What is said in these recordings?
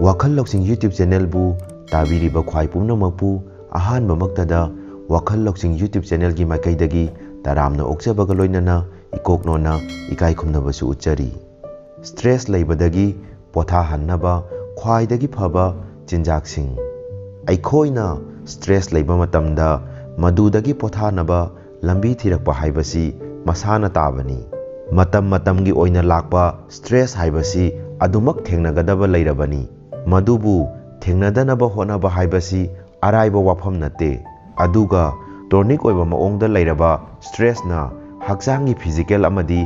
ꯋꯥꯈꯜ ꯂꯧꯁꯤꯡ ꯌꯨꯇ꯭ꯌꯨꯕ ꯆꯦꯅꯦꯜꯕꯨ ꯇꯥꯕꯤꯔꯤꯕ ꯈ꯭ꯋꯥꯏ ꯄꯨꯝꯅꯃꯛꯄꯨ ꯑꯍꯥꯟꯕꯃꯛꯇꯗ ꯋꯥꯈꯜ ꯂꯧꯁꯤꯡ ꯌꯨꯇ꯭ꯌꯨꯕ ꯆꯦꯅꯦꯜꯒꯤ ꯃꯥꯏꯀꯩꯗꯒꯤ ꯇꯔꯥꯝꯅ ꯑꯣꯛꯆꯕꯒ ꯂꯣꯏꯅꯅ ꯏꯀꯣꯛꯅꯣꯅ ꯏꯀꯥꯏ ꯈꯨꯝꯅꯕꯁꯨ ꯎꯠꯆꯔꯤ꯫ ꯁ꯭ꯇ꯭ꯔꯦꯁ ꯂꯩꯕꯗꯒꯤ ꯄꯣꯊꯥꯍꯟꯅꯕ ꯈ꯭ꯋꯥꯏꯗꯒꯤ ꯐꯕ ꯆꯤꯟꯖꯥꯛꯁꯤꯡ꯫ ꯑꯩꯈꯣꯏꯅ ꯁ꯭ꯇ꯭ꯔꯦꯁ ꯂꯩꯕ ꯃꯇꯝꯗ ꯃꯗꯨꯗꯒꯤ ꯄꯣꯊꯥꯅꯕ ꯂꯝꯕꯤ ꯊꯤꯔꯛꯄ ꯍꯥꯏꯕꯁꯤ ꯃꯁꯥꯅ ꯇꯥꯕꯅꯤ꯫ ꯃꯇꯝ ꯃꯇꯝꯒꯤ ꯑꯣꯏꯅ ꯂꯥꯛꯄ ꯁ꯭ꯇ꯭ꯔꯦꯁ ꯍꯥꯏꯕꯁꯤ ꯑꯗꯨꯃꯛ ꯊꯦꯡꯅꯒꯗꯕ ꯂꯩꯔꯕꯅꯤ꯫ ꯃꯗꯨꯕꯨ ꯊꯦꯡꯅꯗꯅꯕ ꯍꯣꯠꯅꯕ ꯍꯥꯏꯕꯁꯤ ꯑꯔꯥꯏꯕ ꯋꯥꯐꯝ ꯅꯠꯇꯦ꯫ ꯑꯗꯨꯒ ꯇꯣꯅꯤꯛ ꯑꯣꯏꯕ ꯃꯑꯣꯡꯗ ꯂꯩꯔꯕ ꯁ꯭ꯇ꯭ꯔꯦꯁꯅ ꯍꯛꯆꯥꯡꯒꯤ ꯐꯤꯖꯤꯀꯦꯜ ꯑꯃꯗꯤ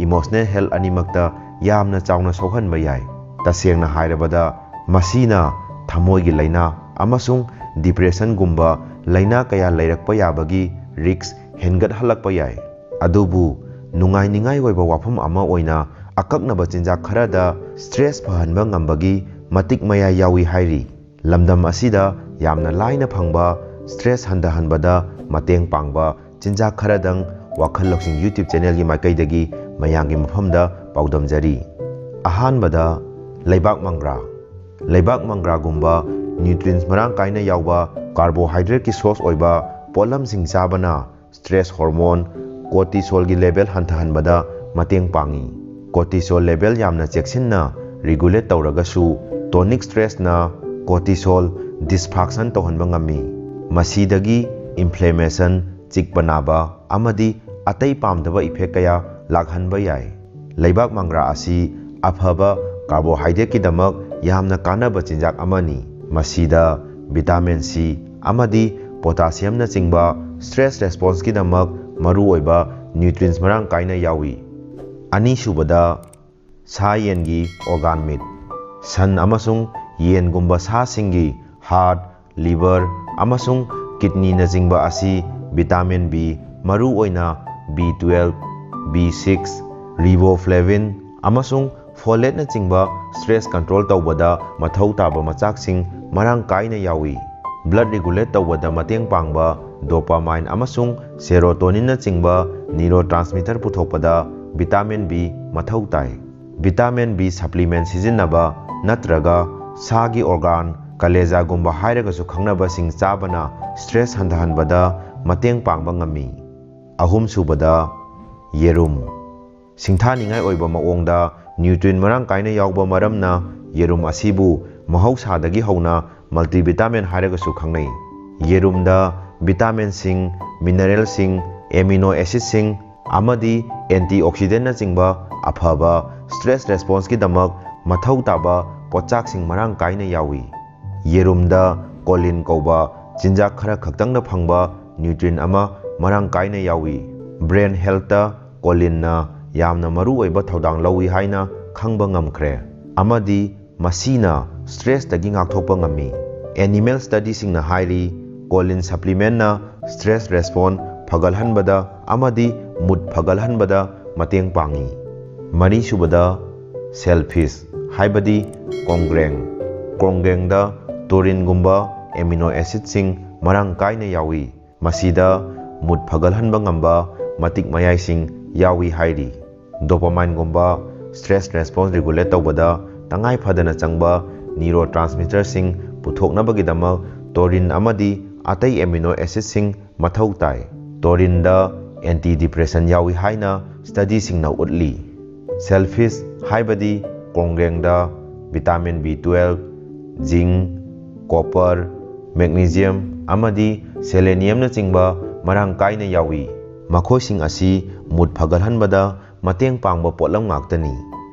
ꯏꯃꯣꯁꯅꯦꯜ ꯍꯦꯜꯊ ꯑꯅꯤꯃꯛꯇ ꯌꯥꯝꯅ ꯆꯥꯎꯅ ꯁꯣꯛꯍꯟꯕ ꯌꯥꯏ꯫ ꯇꯁꯦꯡꯅ ꯍꯥꯏꯔꯕꯗ ꯃꯁꯤꯅ ꯊꯃꯣꯏꯒꯤ ꯂꯥꯏꯅꯥ ꯑꯃꯁꯨꯡ ꯗꯤꯄ꯭ꯔꯦꯁꯟꯒꯨꯝꯕ ꯂꯥꯏꯅꯥ ꯀꯌꯥ ꯂꯩꯔꯛꯄ ꯌꯥꯕꯒꯤ ꯔꯤꯁꯛ ꯍꯦꯟꯒꯠꯍꯜꯂꯛꯄ ꯌꯥꯏ꯫ ꯑꯗꯨꯕꯨ ꯅꯨꯡꯉꯥꯏꯅꯤꯡꯉꯥꯏ ꯑꯣꯏꯕ ꯋꯥꯐꯝ ꯑꯃ ꯑꯣꯏꯅ ꯑꯀꯛꯅꯕ ꯆꯤꯟꯖꯥꯛ ꯈꯔꯗ ꯁ꯭ꯇ꯭ꯔꯦꯁ ꯐꯍꯟꯕ ꯉꯝꯕꯒꯤ ꯃꯇꯤꯛ ꯃꯌꯥꯏ ꯌꯥꯎꯏ ꯍꯥꯏꯔꯤ꯫ ꯂꯝꯗꯝ ꯑꯁꯤꯗ ꯌꯥꯝꯅ ꯂꯥꯏꯅ ꯐꯪꯕ ꯁ꯭ꯇ꯭ꯔꯦꯁ ꯍꯟꯊꯍꯟꯕꯗ ꯃꯇꯦꯡ ꯄꯥꯡꯕ ꯆꯤꯟꯖꯥꯛ ꯈꯔꯗꯪ ꯋꯥꯈꯜ ꯂꯧꯁꯤꯡ ꯌꯨꯇ꯭ꯌꯨꯕ ꯆꯦꯅꯦꯜꯒꯤ ꯃꯥꯏꯀꯩꯗꯒꯤ ꯃꯌꯥꯝꯒꯤ ꯃꯐꯝꯗ ꯄꯥꯎꯗꯝꯖꯔꯤ꯫ ꯑꯍꯥꯟꯕꯗ ꯂꯩꯕꯥꯛ ꯃꯪꯒ꯭ꯔꯥ꯫ ꯂꯩꯕꯥꯛ ꯃꯪꯒ꯭ꯔꯥꯒꯨꯝꯕ ꯅ꯭ꯌꯨꯇ꯭ꯔꯤꯟꯁ ꯃꯔꯥꯡ ꯀꯥꯏꯅ ꯌꯥꯎꯕ ꯀꯥꯔꯕꯣꯍꯥꯏꯗ꯭ꯔꯦꯠꯀꯤ ꯁꯣꯔꯁ ꯑꯣꯏꯕ ꯄꯣꯠꯂꯝꯁꯤꯡ ꯆꯥꯕꯅ ꯁ꯭ꯇ꯭ꯔꯦꯁ ꯍꯣꯔꯃꯣꯟ ꯀꯣꯔꯇꯤꯁꯣꯜꯒꯤ ꯂꯦꯚꯦꯜ ꯍꯟꯊꯍꯟꯕꯗ ꯃꯇꯦꯡ ꯄꯥꯡꯏ꯫ ꯀꯣꯔꯇꯤꯁꯣꯜ ꯂꯦꯚꯦꯜ ꯌꯥꯝꯅ ꯆꯦꯛꯁꯤꯟꯅ ꯔꯤꯒꯨꯂꯦꯠ ꯇꯧꯔꯒꯁꯨ ꯇꯣꯅꯤꯛ ꯁ꯭ꯇ꯭ꯔꯦꯁꯅ ꯀꯣꯔꯇꯤꯁꯣꯜ ꯗꯤꯁꯐꯪꯁꯟ ꯇꯧꯍꯟꯕ ꯉꯝꯃꯤ꯫ ꯃꯁꯤꯗꯒꯤ ꯏꯟꯐ꯭ꯂꯦꯃꯦꯁꯟ, ꯆꯤꯛꯄ ꯅꯥꯕ ꯑꯃꯗꯤ ꯑꯇꯩ ꯄꯥꯝꯗꯕ ꯏꯐꯦꯛ ꯀꯌꯥ ꯂꯥꯛꯍꯟꯕ ꯌꯥꯏ꯫ ꯂꯩꯕꯥꯛ ꯃꯪꯒ꯭ꯔꯥ ꯑꯁꯤ ꯑꯐꯕ ꯀꯥꯔꯕꯣꯍꯥꯏꯗ꯭ꯔꯦꯠꯀꯤꯗꯃꯛ ꯌꯥꯝꯅ ꯀꯥꯟꯅꯕ ꯆꯤꯟꯖꯥꯛ ꯑꯃꯅꯤ꯫ ꯃꯁꯤꯗ ꯚꯤꯇꯥꯃꯤꯟ ꯁꯤ ꯑꯃꯗꯤ ꯄꯣꯇꯥꯁꯤꯌꯝꯅꯆꯤꯡꯕ ꯁ꯭ꯇ꯭ꯔꯦꯁ ꯔꯦꯁꯄꯣꯟꯁꯀꯤꯗꯃꯛ ꯃꯔꯨꯑꯣꯏꯕ ꯅ꯭ꯌꯨꯇ꯭ꯔꯤꯟꯁ ꯃꯔꯥꯡ ꯀꯥꯏꯅ ꯌꯥꯎꯏ꯫ ꯑꯅꯤꯁꯨꯕꯗ ꯁꯥ ꯌꯦꯟꯒꯤ ꯑꯣꯔꯒꯥꯟ ꯃꯤꯠ꯫ ꯁꯟ ꯑꯃꯁꯨꯡ ꯌꯦꯟꯒꯨꯝꯕ ꯁꯥꯁꯤꯡꯒꯤ ꯍꯥꯔꯠ, ꯂꯤꯚꯔ ꯑꯃꯁꯨꯡ ꯀꯤꯗꯅꯤꯅꯆꯤꯡꯕ ꯑꯁꯤ ꯚꯤꯇꯥꯃꯤꯟ ꯕꯤ, ꯃꯔꯨꯑꯣꯏꯅ B12, B6, ꯔꯤꯕꯣꯐ꯭ꯂꯦꯚꯤꯟ ꯑꯃꯁꯨꯡ ꯐꯣꯂꯦꯠꯅꯆꯤꯡꯕ ꯁ꯭ꯇ꯭ꯔꯦꯁ ꯀꯟꯇ꯭ꯔꯣꯜ ꯇꯧꯕꯗ ꯃꯊꯧ ꯇꯥꯕ ꯃꯆꯥꯛꯁꯤꯡ ꯃꯔꯥꯡ ꯀꯥꯏꯅ ꯌꯥꯎꯏ꯫ ꯕ꯭ꯂꯗ ꯔꯤꯒꯨꯂꯦꯠ ꯇꯧꯕꯗ ꯃꯇꯦꯡ ꯄꯥꯡꯕ ꯗꯣꯄꯥꯃꯥꯏꯟ ꯑꯃꯁꯨꯡ ꯁꯦꯔꯣꯇꯣꯅꯤꯟꯅꯆꯤꯡꯕ ꯅ꯭ꯌꯨꯔꯣꯇ꯭ꯔꯥꯟꯁꯃꯤꯇꯔ ꯄꯨꯊꯣꯛꯄꯗ ꯚꯤꯇꯥꯃꯤꯟ ꯕꯤ ꯃꯊꯧ ꯇꯥꯏ꯫ ꯚꯤꯇꯥꯃꯤꯟ ꯕꯤ ꯁꯄ꯭ꯂꯤꯃꯦꯟꯠ ꯁꯤꯖꯤꯟꯅꯕ ꯅꯠꯇ꯭ꯔꯒ ꯁꯥꯒꯤ ꯑꯣꯔꯒꯥꯟ, ꯀꯂꯦꯖꯥꯒꯨꯝꯕ ꯍꯥꯏꯔꯒꯁꯨ ꯈꯪꯅꯕꯁꯤꯡ ꯆꯥꯕꯅ ꯁ꯭ꯇ꯭ꯔꯦꯁ ꯍꯟꯊꯍꯟꯕꯗ ꯃꯇꯦꯡ ꯄꯥꯡꯕ ꯉꯝꯃꯤ꯫ ꯑꯍꯨꯝꯁꯨꯕꯗ ꯌꯦꯔꯨꯝ꯫ ꯁꯤꯡꯊꯥꯅꯤꯡꯉꯥꯏ ꯑꯣꯏꯕ ꯃꯑꯣꯡꯗ ꯅ꯭ꯌꯨꯇ꯭ꯔꯤꯟ ꯃꯔꯥꯡ ꯀꯥꯏꯅ ꯌꯥꯎꯕ ꯃꯔꯝꯅ ꯌꯦꯔꯨꯝ ꯑꯁꯤꯕꯨ ꯃꯍꯧꯁꯥꯗꯒꯤ ꯍꯧꯅ ꯃꯜꯇꯤꯚꯤꯇꯥꯃꯤꯟ ꯍꯥꯏꯔꯒꯁꯨ ꯈꯪꯅꯩ꯫ ꯌꯦꯔꯨꯝꯗ ꯚꯤꯇꯥꯃꯤꯟꯁꯤꯡ, ꯃꯤꯅꯔꯦꯜꯁꯤꯡ, ꯑꯦꯃꯤꯅꯣ ꯑꯦꯁꯤꯗꯁꯤꯡ ꯑꯃꯗꯤ ꯑꯦꯟꯇꯤꯑꯣꯛꯁꯤꯗꯦꯟꯠꯅꯆꯤꯡꯕ ꯑꯐꯕ ꯁ꯭ꯇ꯭ꯔꯦꯁ ꯔꯦꯁꯄꯣꯟꯁꯀꯤꯗꯃꯛ ꯃꯊꯧ ꯇꯥꯕ ꯄꯣꯠꯆꯥꯛꯁꯤꯡ ꯃꯔꯥꯡ ꯀꯥꯏꯅ ꯌꯥꯎꯏ꯫ ꯌꯦꯔꯨꯝꯗ ꯀꯣꯂꯤꯟ ꯀꯧꯕ ꯆꯤꯟꯖꯥꯛ ꯈꯔ ꯈꯛꯇꯪꯗ ꯐꯪꯕ ꯅ꯭ꯌꯨꯇ꯭ꯔꯤꯟ ꯑꯃ ꯃꯔꯥꯡ ꯀꯥꯏꯅ ꯌꯥꯎꯏ꯫ ꯕ꯭ꯔꯦꯟ ꯍꯦꯜꯊꯇ ꯀꯣꯂꯤꯟꯅ ꯌꯥꯝꯅ ꯃꯔꯨꯑꯣꯏꯕ ꯊꯧꯗꯥꯡ ꯂꯧꯏ ꯍꯥꯏꯅ ꯈꯪꯕ ꯉꯝꯈ꯭ꯔꯦ ꯑꯃꯗꯤ ꯃꯁꯤꯅ ꯁ꯭ꯇ꯭ꯔꯦꯁꯇꯒꯤ ꯉꯥꯛꯊꯣꯛꯄ ꯉꯝꯃꯤ꯫ ꯑꯦꯅꯤꯃꯦꯜ ꯁ꯭ꯇꯗꯤꯁꯤꯡꯅ ꯍꯥꯏꯔꯤ ꯀꯣꯂꯤꯟ ꯁꯄ꯭ꯂꯤꯃꯦꯟꯠꯅ ꯁ꯭ꯇ꯭ꯔꯦꯁ ꯔꯦꯁꯄꯣꯟꯁ ꯐꯒꯠꯍꯟꯕꯗ ꯑꯃꯗꯤ ꯃꯨꯗ ꯐꯒꯠꯍꯟꯕꯗ ꯃꯇꯦꯡ ꯄꯥꯡꯏ꯫ ꯃꯔꯤꯁꯨꯕꯗ ꯁꯦꯜꯐꯤꯁ ꯍꯥꯏꯕꯗꯤ ꯀꯣꯡꯒ꯭ꯔꯦꯡ꯫ ꯀꯣꯡꯒ꯭ꯔꯦꯡꯗ ꯇꯣꯔꯤꯟꯒꯨꯝꯕ ꯑꯦꯃꯤꯅꯣ ꯑꯦꯁꯤꯗꯁꯤꯡ ꯃꯔꯥꯡ ꯀꯥꯏꯅ ꯌꯥꯎꯏ꯫ ꯃꯁꯤꯗ ꯃꯨꯗ ꯐꯒꯠꯍꯟꯕ ꯉꯝꯕ ꯃꯇꯤꯛ ꯃꯌꯥꯏꯁꯤꯡ ꯌꯥꯎꯏ ꯍꯥꯏꯔꯤ꯫ ꯗꯣꯄꯥꯃꯥꯏꯟꯒꯨꯝꯕ ꯁ꯭ꯇ꯭ꯔꯦꯁ ꯔꯦꯁꯄꯣꯟꯁ ꯔꯤꯒꯨꯂꯦꯠ ꯇꯧꯕꯗ ꯇꯉꯥꯏ ꯐꯗꯅ ꯆꯪꯕ ꯅ꯭ꯌꯨꯔꯣꯇ꯭ꯔꯥꯟꯁꯃꯤꯇꯔꯁꯤꯡ ꯄꯨꯊꯣꯛꯅꯕꯒꯤꯗꯃꯛ ꯇꯣꯔꯤꯟ ꯑꯃꯗꯤ ꯑꯇꯩ ꯑꯦꯃꯤꯅꯣ ꯑꯦꯁꯤꯗꯁꯤꯡ ꯃꯊꯧ ꯇꯥꯏ꯫ ꯇꯣꯔꯤꯟꯗ ꯑꯦꯟꯇꯤ ꯗꯤꯄ꯭ꯔꯦꯁꯟ ꯌꯥꯎꯏ ꯍꯥꯏꯅ ꯁ꯭ꯇꯗꯤꯁꯤꯡꯅ ꯎꯠꯂꯤ꯫ ꯁꯦꯜꯐꯤꯁ ꯍꯥꯏꯕꯗꯤ ꯀꯣꯡꯒ꯭ꯔꯦꯡꯗ ꯚꯤꯇꯥꯃꯤꯟ B12, ꯖꯤꯡꯛ, ꯀꯣꯄꯔ, ꯃꯦꯒꯅꯤꯖꯤꯌꯝ ꯑꯃꯗꯤ ꯁꯦꯂꯦꯅꯤꯌꯝꯅꯆꯤꯡꯕ ꯃꯔꯥꯡ ꯀꯥꯏꯅ ꯌꯥꯎꯏ꯫ ꯃꯈꯣꯏꯁꯤꯡ ꯑꯁꯤ ꯃꯨꯗ ꯐꯒꯠꯍꯟꯕꯗ ꯃꯇꯦꯡ ꯄꯥꯡꯕ ꯄꯣꯠꯂꯝ ꯉꯥꯛꯇꯅꯤ꯫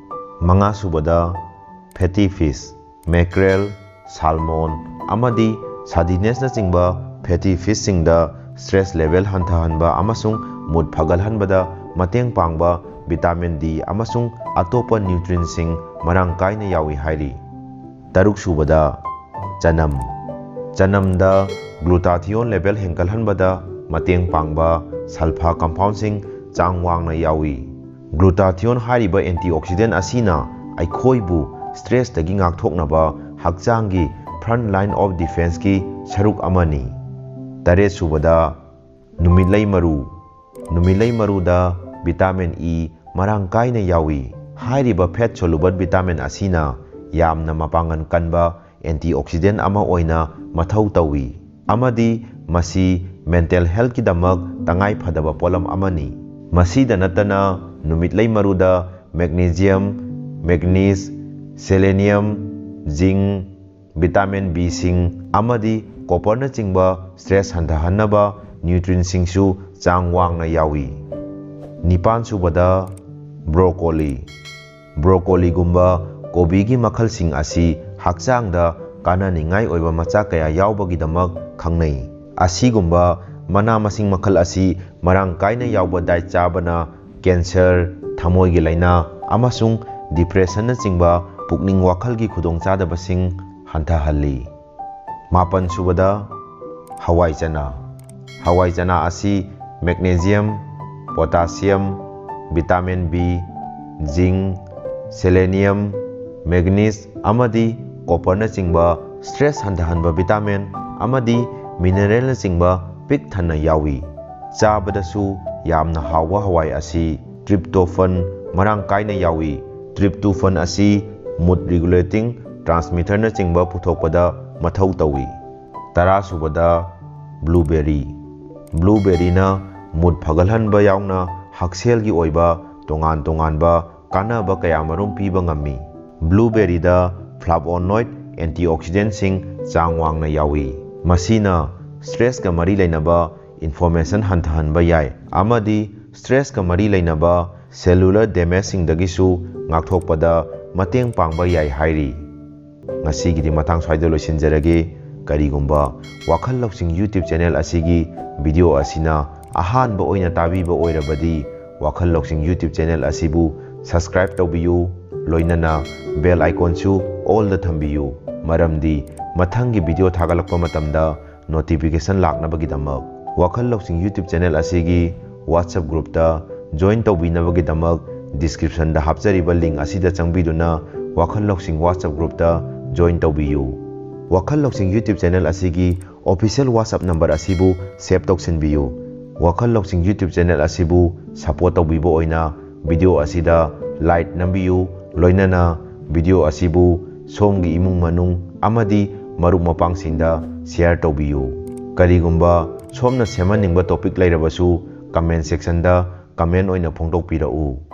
ꯃꯉꯥꯁꯨꯕꯗ ꯐꯦꯇꯤ ꯐꯤꯁ꯫ ꯃꯦꯀ꯭ꯔꯦꯜ, ꯁꯥꯜꯃꯣꯟ ꯑꯃꯗꯤ ꯁꯥꯔꯗꯤꯅꯦꯁꯅꯆꯤꯡꯕ ꯐꯦꯇꯤ ꯐꯤꯁꯁꯤꯡꯗ ꯁ꯭ꯇ꯭ꯔꯦꯁ ꯂꯦꯚꯦꯜ ꯍꯟꯊꯍꯟꯕ ꯑꯃꯁꯨꯡ ꯃꯨꯗ ꯐꯒꯠꯍꯟꯕꯗ ꯃꯇꯦꯡ ꯄꯥꯡꯕ ꯚꯤꯇꯥꯃꯤꯟ ꯗꯤ ꯑꯃꯁꯨꯡ ꯑꯇꯣꯞꯄ ꯅ꯭ꯌꯨꯇ꯭ꯔꯤꯟꯁꯤꯡ ꯃꯔꯥꯡ ꯀꯥꯏꯅ ꯌꯥꯎꯏ ꯍꯥꯏꯔꯤ꯫ ꯇꯔꯨꯛꯁꯨꯕꯗ ꯆꯅꯝ꯫ ꯆꯅꯝꯗ ꯒ꯭ꯂꯨꯇꯥꯊꯤꯑꯣꯟ ꯂꯦꯚꯦꯜ ꯍꯦꯟꯒꯠꯍꯟꯕꯗ ꯃꯇꯦꯡ ꯄꯥꯡꯕ ꯁꯜꯐꯥ ꯀꯝꯄꯥꯎꯟꯗꯁꯤꯡ ꯆꯥꯡ ꯋꯥꯡꯅ ꯌꯥꯎꯏ꯫ ꯒ꯭ꯂꯨꯇꯥꯊꯤꯑꯣꯟ ꯍꯥꯏꯔꯤꯕ ꯑꯦꯟꯇꯤꯑꯣꯛꯁꯤꯗꯦꯟꯠ ꯑꯁꯤꯅ ꯑꯩꯈꯣꯏꯕꯨ ꯁ꯭ꯇ꯭ꯔꯦꯁꯇꯒꯤ ꯉꯥꯛꯊꯣꯛꯅꯕ ꯍꯛꯆꯥꯡꯒꯤ ꯐ꯭ꯔꯟꯠ ꯂꯥꯏꯟ ꯑꯣꯐ ꯗꯤꯐꯦꯟꯁꯀꯤ ꯁꯔꯨꯛ ꯑꯃꯅꯤ꯫ ꯇꯔꯦꯠꯁꯨꯕꯗ ꯅꯨꯃꯤꯠꯂꯩ ꯃꯔꯨ꯫ ꯅꯨꯃꯤꯠꯂꯩ ꯃꯔꯨꯗ ꯚꯤꯇꯥꯃꯤꯟ ꯏ ꯃꯔꯥꯡ ꯀꯥꯏꯅ ꯌꯥꯎꯏ꯫ ꯍꯥꯏꯔꯤꯕ ꯐꯦꯠ ꯁꯣꯂꯨꯕꯜ ꯚꯤꯇꯥꯃꯤꯟ ꯑꯁꯤꯅ ꯌꯥꯝꯅ ꯃꯄꯥꯡꯒꯜ ꯀꯟꯕ ꯑꯦꯟꯇꯤꯑꯣꯛꯁꯤꯗꯦꯟ ꯑꯃ ꯑꯣꯏꯅ ꯃꯊꯧ ꯇꯧꯏ ꯑꯃꯗꯤ ꯃꯁꯤ ꯃꯦꯟꯇꯦꯜ ꯍꯦꯜꯊꯀꯤꯗꯃꯛ ꯇꯉꯥꯏ ꯐꯗꯕ ꯄꯣꯠꯂꯝ ꯑꯃꯅꯤ꯫ ꯃꯁꯤꯗ ꯅꯠꯇꯅ ꯅꯨꯃꯤꯠꯂꯩ ꯃꯔꯨꯗ ꯃꯦꯒꯅꯤꯖꯤꯌꯝ, ꯃꯦꯡꯒꯅꯤꯖ, ꯁꯦꯂꯦꯅꯤꯌꯝ, ꯖꯤꯡ, ꯚꯤꯇꯥꯃꯤꯟ ꯕꯤ6 ꯑꯃꯗꯤ ꯀꯣꯄꯔꯅꯆꯤꯡꯕ ꯁ꯭ꯇ꯭ꯔꯦꯁ ꯍꯟꯊꯍꯟꯅꯕ ꯅ꯭ꯌꯨꯇ꯭ꯔꯤꯟꯁꯤꯡꯁꯨ ꯆꯥꯡ ꯋꯥꯡꯅ ꯌꯥꯎꯏ꯫ ꯅꯤꯄꯥꯟꯁꯨꯕꯗ ꯕ꯭ꯔꯣꯀꯣꯂꯤ꯫ ꯕ꯭ꯔꯣꯀꯣꯂꯤꯒꯨꯝꯕ ꯀꯣꯕꯤꯒꯤ ꯃꯈꯜꯁꯤꯡ ꯑꯁꯤ ꯍꯛꯆꯥꯡꯗ ꯀꯥꯟꯅꯅꯤꯡꯉꯥꯏ ꯑꯣꯏꯕ ꯃꯆꯥꯛ ꯀꯌꯥ ꯌꯥꯎꯕꯒꯤꯗꯃꯛ ꯈꯪꯅꯩ꯫ ꯑꯁꯤꯒꯨꯝꯕ ꯃꯅꯥ-ꯃꯁꯤꯡ ꯃꯈꯜ ꯑꯁꯤ ꯃꯔꯥꯡ ꯀꯥꯏꯅ ꯌꯥꯎꯕ ꯗꯥꯏꯠ ꯆꯥꯕꯅ ꯀꯦꯟꯁꯔ, ꯊꯃꯣꯏꯒꯤ ꯂꯥꯏꯅꯥ ꯑꯃꯁꯨꯡ ꯗꯤꯄ꯭ꯔꯦꯁꯟꯅꯆꯤꯡꯕ ꯄꯨꯛꯅꯤꯡ ꯋꯥꯈꯜꯒꯤ ꯈꯨꯗꯣꯡꯆꯥꯗꯕꯁꯤꯡ ꯍꯟꯊꯍꯜꯂꯤ꯫ ꯃꯥꯄꯟꯁꯨꯕꯗ ꯍꯋꯥꯏ ꯆꯅꯥ꯫ ꯍꯋꯥꯏ ꯆꯅꯥ ꯑꯁꯤ ꯃꯦꯒꯅꯦꯁꯤꯌꯝ, ꯄꯣꯇꯥꯁꯤꯌꯝ, ꯚꯤꯇꯥꯃꯤꯟ ꯕꯤ, ꯖꯤꯡ, ꯁꯦꯂꯦꯅꯤꯌꯝ, ꯃꯦꯡꯒꯅꯤꯖ ꯑꯃꯗꯤ ꯀꯣꯄꯔꯅꯆꯤꯡꯕ ꯁ꯭ꯇ꯭ꯔꯦꯁ ꯍꯟꯊꯍꯟꯕ ꯚꯤꯇꯥꯃꯤꯟ ꯑꯃꯗꯤ ꯃꯤꯅꯔꯦꯜꯅꯆꯤꯡꯕ ꯄꯤꯛ ꯊꯟꯅ ꯌꯥꯎꯏ꯫ ꯆꯥꯕꯗꯁꯨ ꯌꯥꯝꯅ ꯍꯥꯎꯕ ꯍꯋꯥꯏ ꯑꯁꯤ ꯇ꯭ꯔꯤꯞꯇꯣꯐꯟ ꯃꯔꯥꯡ ꯀꯥꯏꯅ ꯌꯥꯎꯏ꯫ ꯇ꯭ꯔꯤꯞꯇꯣꯐꯟ ꯑꯁꯤ ꯃꯨꯗ ꯔꯤꯒꯨꯂꯦꯇꯤꯡ ꯇ꯭ꯔꯥꯟꯁꯃꯤꯇꯔꯅꯆꯤꯡꯕ ꯄꯨꯊꯣꯛꯄꯗ ꯃꯊꯧ ꯇꯧꯏ꯫ ꯇꯔꯥꯁꯨꯕꯗ ꯕ꯭ꯂꯨꯕꯦꯔꯤ꯫ ꯕ꯭ꯂꯨꯕꯦꯔꯤꯅ ꯃꯨꯗ ꯐꯒꯠꯍꯟꯕ ꯌꯥꯎꯅ ꯍꯛꯁꯦꯜꯒꯤ ꯑꯣꯏꯕ ꯇꯣꯉꯥꯟ ꯇꯣꯉꯥꯟꯕ ꯀꯥꯟꯅꯕ ꯀꯌꯥꯃꯔꯨꯝ ꯄꯤꯕ ꯉꯝꯃꯤ꯫ ꯕ꯭ꯂꯨꯕꯦꯔꯤꯗ ꯐ꯭ꯂꯥꯚꯣꯅꯣꯏꯗ ꯑꯦꯟꯇꯤꯑꯣꯛꯁꯤꯗꯦꯟꯠꯁꯤꯡ ꯆꯥꯡ ꯋꯥꯡꯅ ꯌꯥꯎꯏ꯫ ꯃꯁꯤꯅ ꯁ꯭ꯇ꯭ꯔꯦꯁꯀ ꯃꯔꯤ ꯂꯩꯅꯕ ꯏꯟꯐ꯭ꯂꯦꯃꯦꯁꯟ ꯍꯟꯊꯍꯟꯕ ꯌꯥꯏ ꯑꯃꯗꯤ ꯁ꯭ꯇ꯭ꯔꯦꯁꯀ ꯃꯔꯤ ꯂꯩꯅꯕ ꯁꯦꯂꯨꯂꯔ ꯗꯦꯃꯦꯖꯁꯤꯡꯗꯒꯤꯁꯨ ꯉꯥꯛꯊꯣꯛꯄꯗ ꯃꯇꯦꯡ ꯄꯥꯡꯕ ꯌꯥꯏ ꯍꯥꯏꯔꯤ꯫ ꯉꯁꯤꯒꯤꯗꯤ ꯃꯇꯥꯡ ꯁ꯭ꯋꯥꯏꯗ ꯂꯣꯏꯁꯤꯟꯖꯔꯒꯦ꯫ ꯀꯔꯤꯒꯨꯝꯕ ꯋꯥꯈꯜ ꯂꯧꯁꯤꯡ ꯌꯨꯇ꯭ꯌꯨꯕ ꯆꯦꯅꯦꯜ ꯑꯁꯤꯒꯤ ꯚꯤꯗꯤꯑꯣ ꯑꯁꯤꯅ ꯑꯍꯥꯟꯕ ꯑꯣꯏꯅ ꯇꯥꯕꯤꯕ ꯑꯣꯏꯔꯕꯗꯤ ꯋꯥꯈꯜ ꯂꯧꯁꯤꯡ ꯌꯨꯇ꯭ꯌꯨꯕ ꯆꯦꯅꯦꯜ ꯑꯁꯤꯕꯨ ꯁꯕꯁꯀ꯭ꯔꯥꯏꯕ ꯇꯧꯕꯤꯌꯨ, ꯂꯣꯏꯅꯅ ꯕꯦꯜ ꯑꯥꯏꯀꯣꯟꯁꯨ ꯑꯣꯜꯗ ꯊꯝꯕꯤꯌꯨ ꯃꯔꯝꯗꯤ ꯃꯊꯪꯒꯤ ꯚꯤꯗꯤꯑꯣ ꯊꯥꯒꯠꯂꯛꯄ ꯃꯇꯝꯗ ꯅꯣꯇꯤꯐꯤꯀꯦꯁꯟ ꯂꯥꯛꯅꯕꯒꯤꯗꯃꯛ꯫ ꯋꯥꯈꯜ ꯂꯧꯁꯤꯡ ꯌꯨꯇ꯭ꯌꯨꯕ ꯆꯦꯅꯦꯜ ꯑꯁꯤꯒꯤ ꯋꯥꯠꯁꯑꯦꯞ ꯒ꯭ꯔꯨꯞꯇ ꯖꯣꯏꯟ ꯇꯧꯕꯤꯅꯕꯒꯤꯗꯃꯛ ꯗꯤꯁꯀ꯭ꯔꯤꯞꯁꯟꯗ ꯍꯥꯞꯆꯔꯤꯕ ꯂꯤꯡꯛ ꯑꯁꯤꯗ ꯆꯪꯕꯤꯗꯨꯅ ꯋꯥꯈꯜ ꯂꯧꯁꯤꯡ ꯋꯥꯠꯁꯑꯦꯞ ꯒ꯭ꯔꯨꯞꯇ ꯖꯣꯏꯟ ꯇꯧꯕꯤꯌꯨ꯫ ꯋꯥꯈꯜ ꯂꯧꯁꯤꯡ ꯌꯨꯇ꯭ꯌꯨꯕ ꯆꯦꯅꯦꯜ ꯑꯁꯤꯒꯤ ꯑꯣꯐꯤꯁꯤꯌꯦꯜ ꯋꯥꯠꯁꯑꯦꯞ ꯅꯝꯕꯔ ꯑꯁꯤꯕꯨ ꯁꯦꯚ ꯇꯧꯁꯤꯟꯕꯤꯌꯨ꯫ ꯋꯥꯈꯜ ꯂꯧꯁꯤꯡ ꯌꯨꯇ꯭ꯌꯨꯕ ꯆꯦꯅꯦꯜ ꯑꯁꯤꯕꯨ ꯁꯄꯣꯔꯠ ꯇꯧꯕꯤꯕ ꯑꯣꯏꯅ ꯚꯤꯗꯤꯑꯣ ꯑꯁꯤꯗ ꯂꯥꯏꯛ ꯅꯝꯕꯤꯌꯨ, ꯂꯣꯏꯅꯅ ꯚꯤꯗꯤꯑꯣ ꯑꯁꯤꯕꯨ ꯁꯣꯝꯒꯤ ꯏꯃꯨꯡ ꯃꯅꯨꯡ ꯑꯃꯗꯤ ꯃꯔꯨꯞ ꯃꯄꯥꯡꯁꯤꯡꯗ ꯁꯦꯌꯔ ꯇꯧꯕꯤꯌꯨ꯫ ꯀꯔꯤꯒꯨꯝꯕ ꯁꯣꯝꯅ ꯁꯦꯝꯍꯟꯅꯤꯡꯕ ꯇꯣꯄꯤꯛ ꯂꯩꯔꯕꯁꯨ ꯀꯃꯦꯟꯠ ꯁꯦꯛꯁꯟꯗ ꯀꯃꯦꯟꯠ ꯑꯣꯏꯅ ꯐꯣꯡꯗꯣꯛꯄꯤꯔꯛꯎ꯫